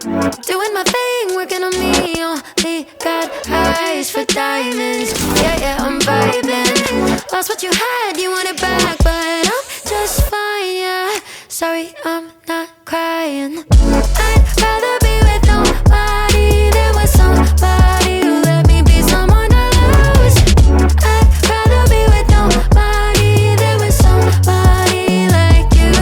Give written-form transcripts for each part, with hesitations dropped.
Doing my thing, working on me. Only got eyes for diamonds. Yeah, yeah, I'm vibing. Lost what you had, you want it back, but I'm just fine, yeah. Sorry, I'm not crying. I'd rather be with nobody than with somebody who let me be someone to lose. I'd rather be with nobody than with somebody like you.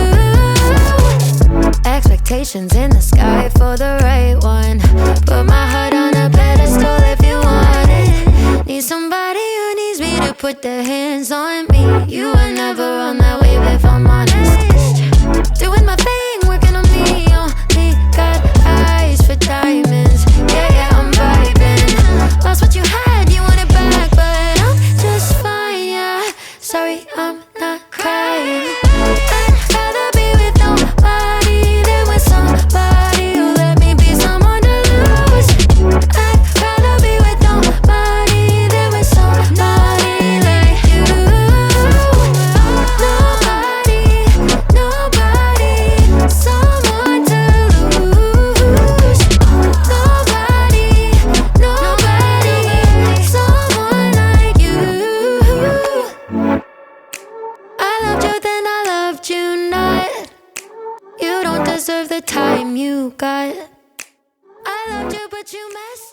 Expectations in the sky for the right one. Put my heart on a pedestal if you want it. Need somebody who needs me to put their hands on me. You were never on that wave if I'm honest. Doing my thing, working on me. Only got eyes for diamonds. Yeah, yeah, I'm vibing. Lost what you had, you want it back, but I'm just fine, yeah. Sorry, I'm not crying. I'd rather be with nobody than with somebody who let me be someone to lose. I'd rather be with nobody than with somebody like you. Nobody, someone to lose. Nobody, someone like you. I loved you, then I loved you not. You don't deserve the time you got. I loved you, but you messed